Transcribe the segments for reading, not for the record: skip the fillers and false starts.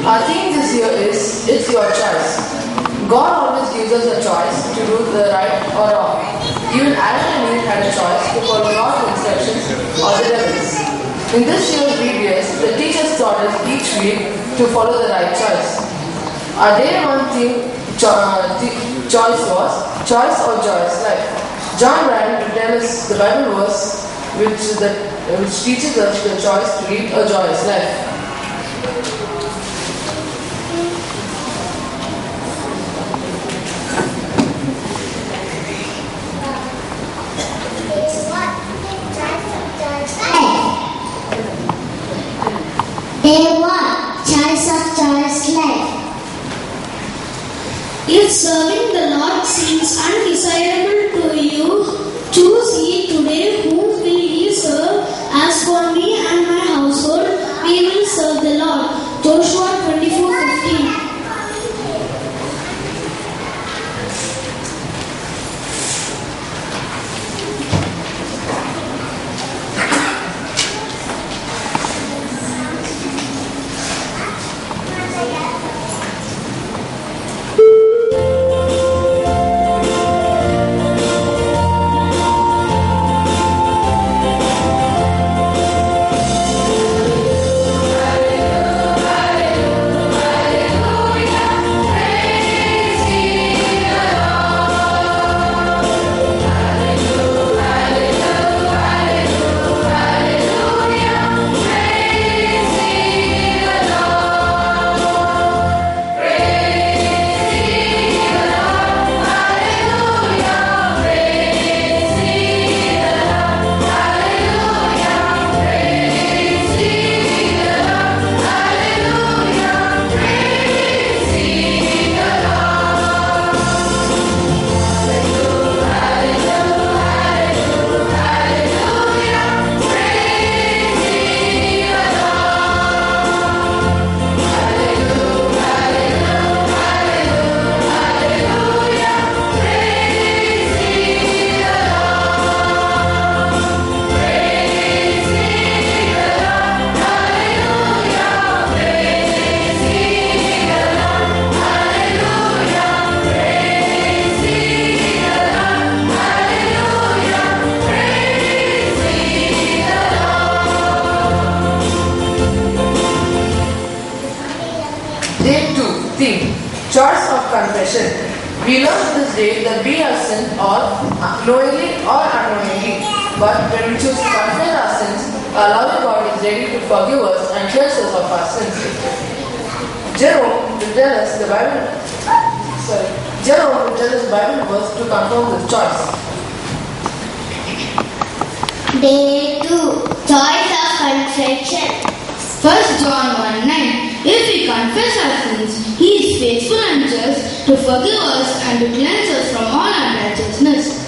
Our theme this year is It's Your Choice. God always gives us a choice to do the right or wrong. Even Adam and Eve had a choice to follow God's instructions or the devil's. In this year's VBS, the teachers taught us each week to follow the right choice. Our day one theme choice was Choice or Joyous Life. John Ryan will tell us the Bible verse which teaches us the choice to lead a joyous life. Day 1. Choice of Joyous Life. If serving the Lord seems undesirable to you, choose ye today whom will ye serve. As for me and my household, we will serve the Lord. Joshua 24:15. Day 2. Theme. Choice of Confession. We learn this day that we have sinned all knowingly or unknowingly. But when we choose to confess our sins, our loving God is ready to forgive us and cleanse us of our sins. Jerome will tell us the Bible verse to confirm this choice. Day 2. Choice of Confession. 1 John 1:9. If we confess our sins, He is faithful and just to forgive us and to cleanse us from all unrighteousness.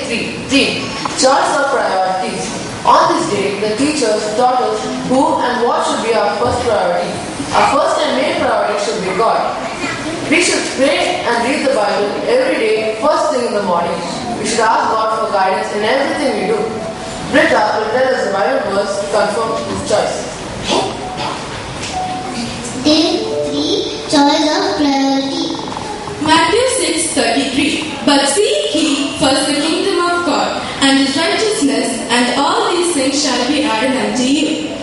3. Theme: Choice of priorities. On this day, the teachers taught us who and what should be our first priority. Our first and main priority should be God. We should pray and read the Bible every day, first thing in the morning. We should ask God for guidance in everything we do. Britta will tell us the Bible verse to confirm his choice. Day 3. Choice of priority. Matthew 6:33. But seek ye first the kingdom of God and his righteousness, and all these things shall be added unto you.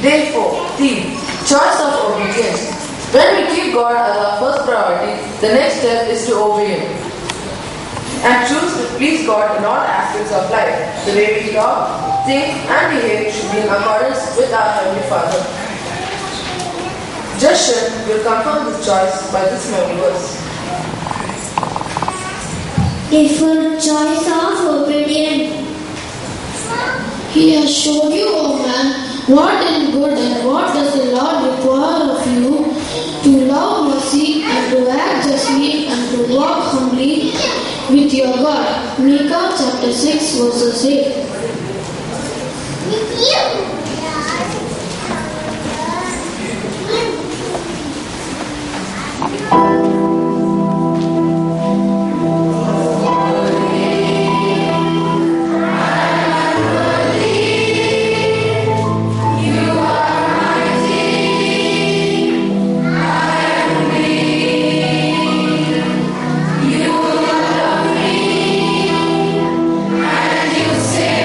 Day 4. Theme: Choice of obedience. When we keep God as our first priority, the next step is to obey Him and choose to please God in all aspects of life. The way we talk, think, and behave should be in accordance with our Heavenly Father. Justin will confirm this choice by this memory verse. Day 4. Choice of obedience. He has showed you, O man, what is good and what does the Lord require of you, to love mercy and to act justly and to walk humbly with your God. Micah chapter 6 verses 8. Say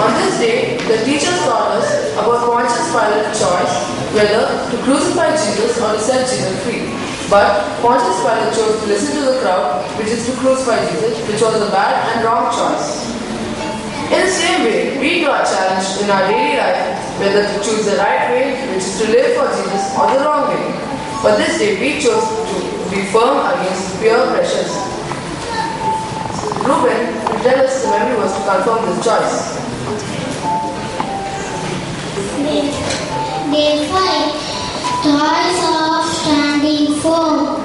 On this day, the teachers taught us about Pontius Pilate's choice whether to crucify Jesus or to set Jesus free. But Pontius Pilate chose to listen to the crowd, which is to crucify Jesus, which was a bad and wrong choice. In the same way, we too are challenged in our daily life whether to choose the right way, which is to live for Jesus, or the wrong way. But this day, we chose to be firm against peer pressures. Reuben will tell us the memory verse to confirm this choice. Day 5. Choice of standing firm.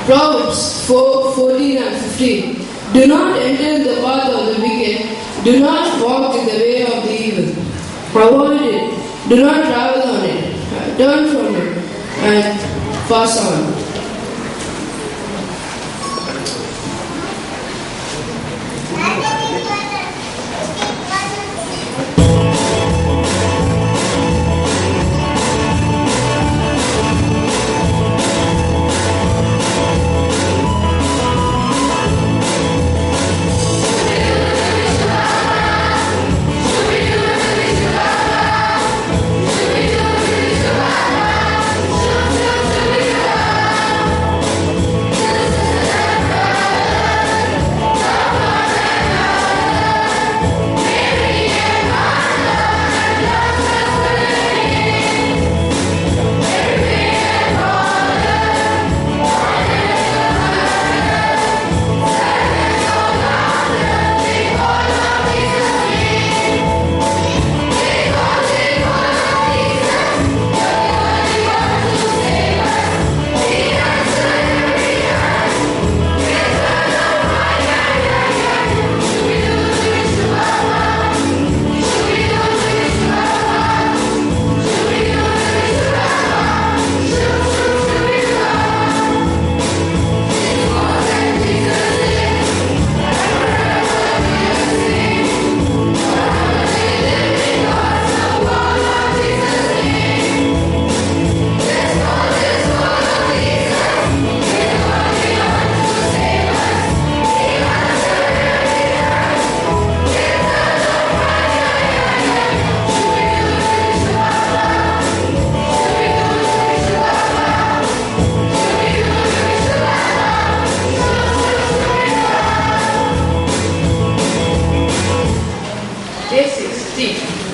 Proverbs 4:14 and 15. Do not enter in the path of the wicked. Do not walk in the way of the evil. Avoid it. Do not travel on it. Turn from it and pass on.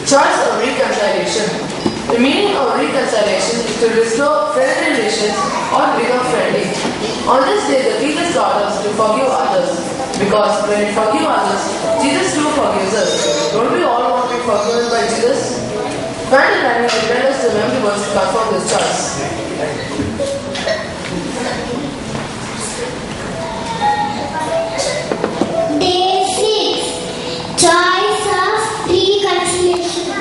Choice of reconciliation. The meaning of reconciliation is to restore friendly relations or become friendly. On this day, the teachers taught us to forgive others. Because when we forgive others, Jesus too forgives us. Don't we all want to be forgiven by Jesus? Brandon Lanning will tell us the memory verse to confirm this choice. Day 6. Choice of reconciliation.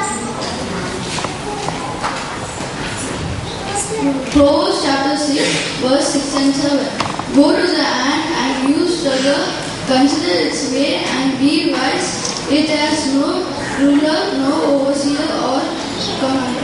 Proverbs chapter 6, verse 6 and 7. Go to the ant and you struggle, consider its way and be wise. It has no ruler, no overseer or commander.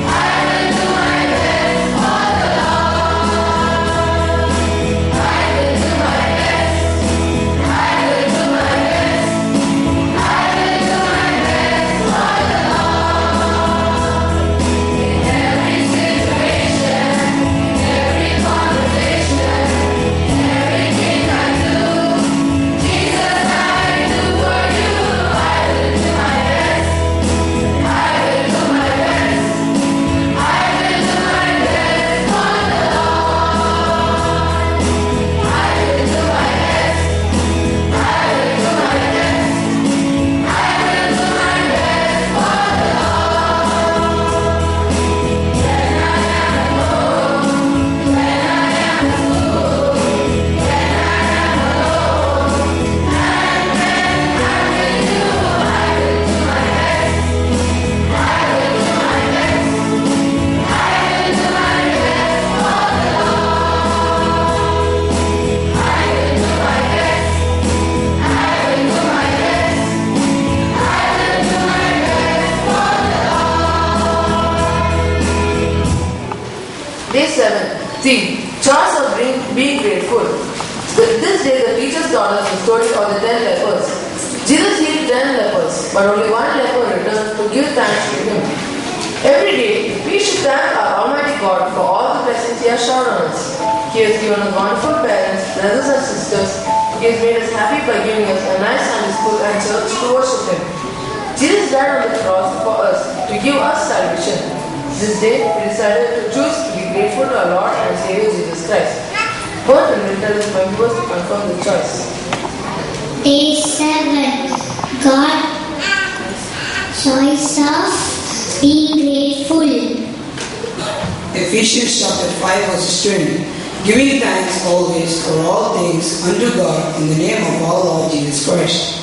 I will do my best. Day 7. Theme. Choice of being grateful. This day the teacher's taught us the story of the 10 lepers. Jesus healed 10 lepers, but only one leper returned to give thanks to him. Every day, we should thank our Almighty God for all the blessings He has showered on us. He has given us wonderful parents, brothers and sisters. He has made us happy by giving us a nice Sunday school and church to worship Him. Jesus died on the cross for us to give us salvation. This day, we decided to choose to be grateful to our Lord and Savior Jesus Christ. Bert will tell us my viewers to confirm the choice. Day 7. God, choice of being grateful. Ephesians chapter 5 verse 20. Giving thanks always for all things unto God in the name of our Lord Jesus Christ.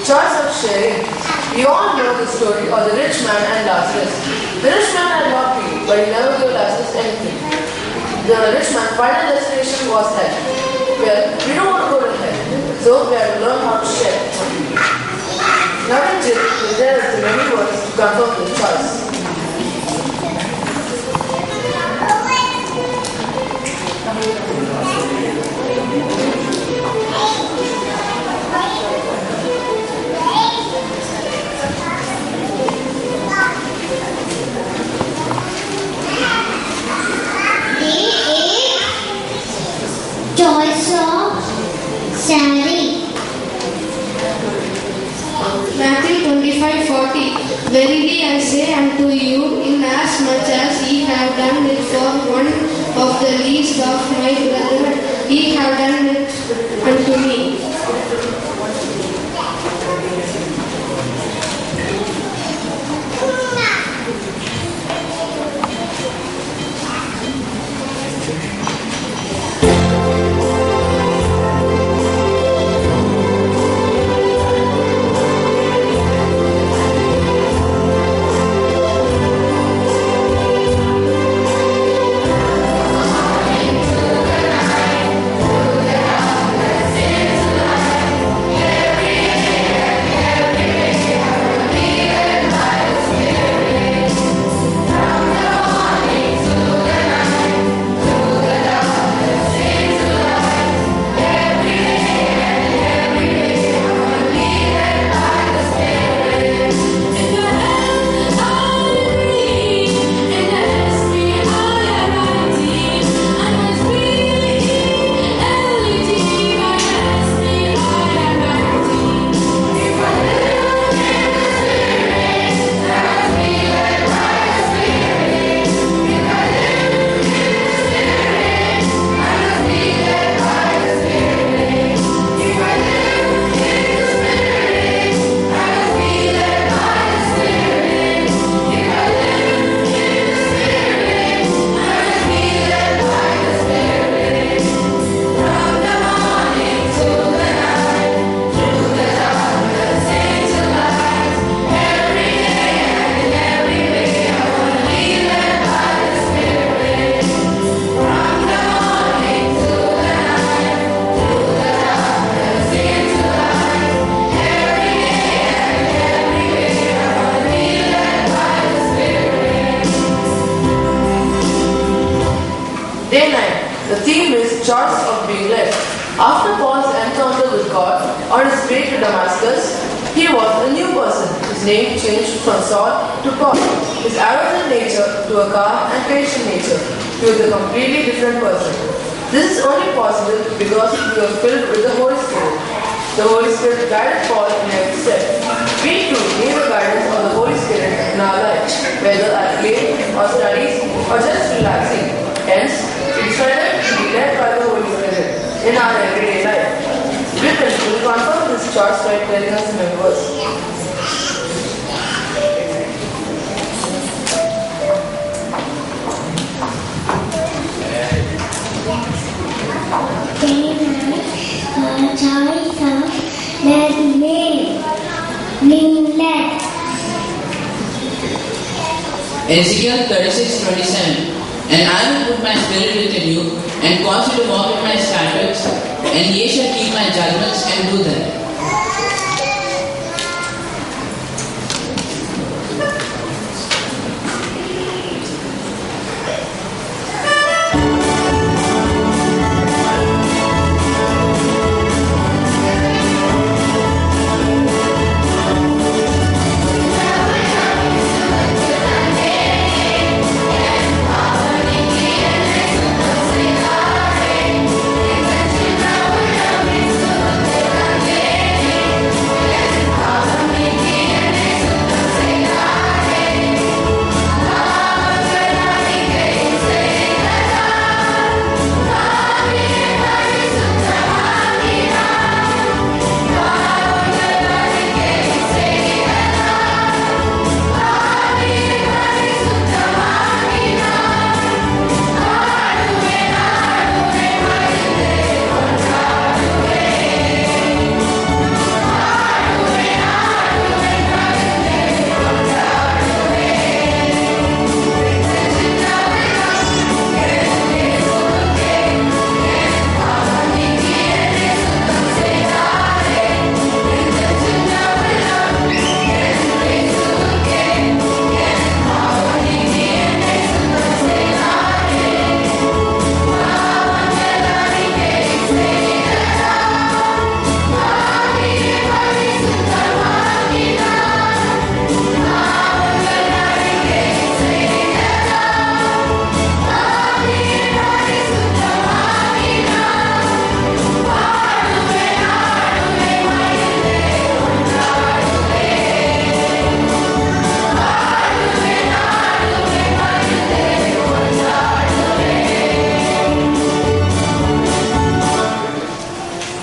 Choice of sharing. We all know the story of the rich man and Lazarus. The rich man had lot to eat, but he never gave Lazarus anything. The rich man's final destination was hell. Well, we don't want to go to hell, so we have to learn how to share. Now Jim will tell us the many words to confirm this choice. Choice of sharing. Matthew 25:40. Verily I say unto you, inasmuch as ye have done it for one of the least of my brethren, ye have done it unto me. Sing was a new person. His name changed from Saul to Paul. His arrogant nature to a calm and patient nature. He was a completely different person. This is only possible because we were filled with the Holy Spirit. The Holy Spirit guided Paul in every step. We too need the guidance of the Holy Spirit in our life, whether at play or studies or just relaxing. Hence, we decided to be led by the Holy Spirit in our everyday life. Griffin will confirm this choice by telling us in a verse. Ezekiel 36:27. And I will put my spirit within you, and cause you to walk in my statutes, and ye shall keep my judgments and do them.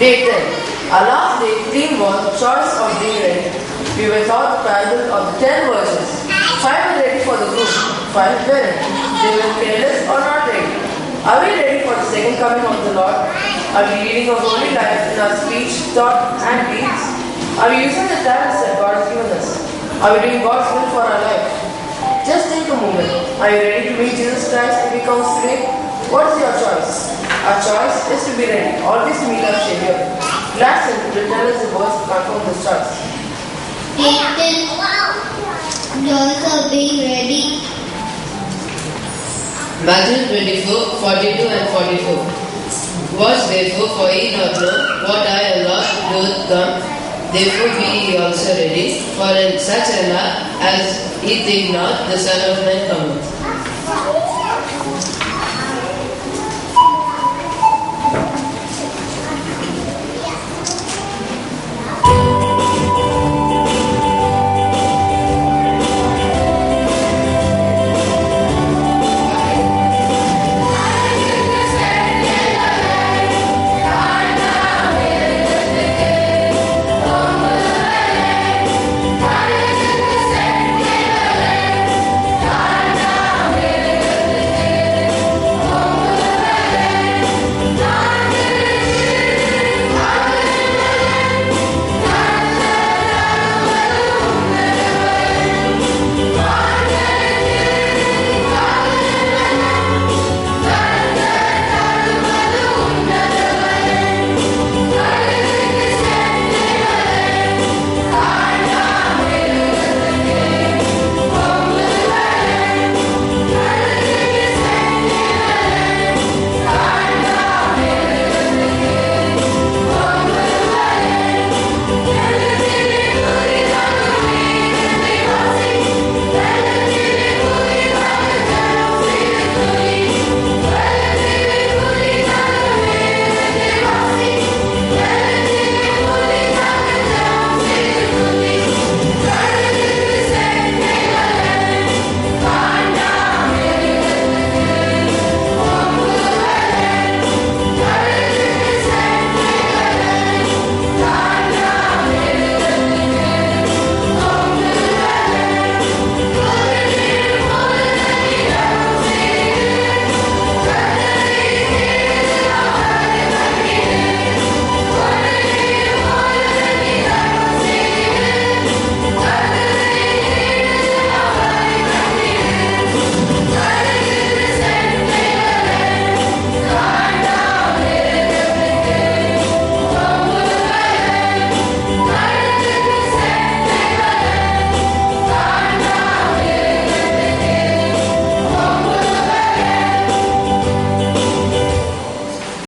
Day 10. Our last day theme was choice of being ready. We were taught the parable of the 10 virgins. 5 were ready for the groom, 5 weren't. They were careless or not ready. Are we ready for the second coming of the Lord? Are we leading a holy life in our speech, thought and deeds? Are we using the talents that God has given us? Are we doing God's will for our life? Just take a moment. Are you ready to meet Jesus Christ if He comes today? What is your choice? Our choice is to be ready, always to meet our Savior. Gladson will tell us the verse to confirm this choice. Choice of being ready. Matthew 24:42 and 44. Watch therefore, for ye not know what hour your Lord doeth come. Therefore be ye also ready, for in such an hour as ye think not, the Son of Man cometh.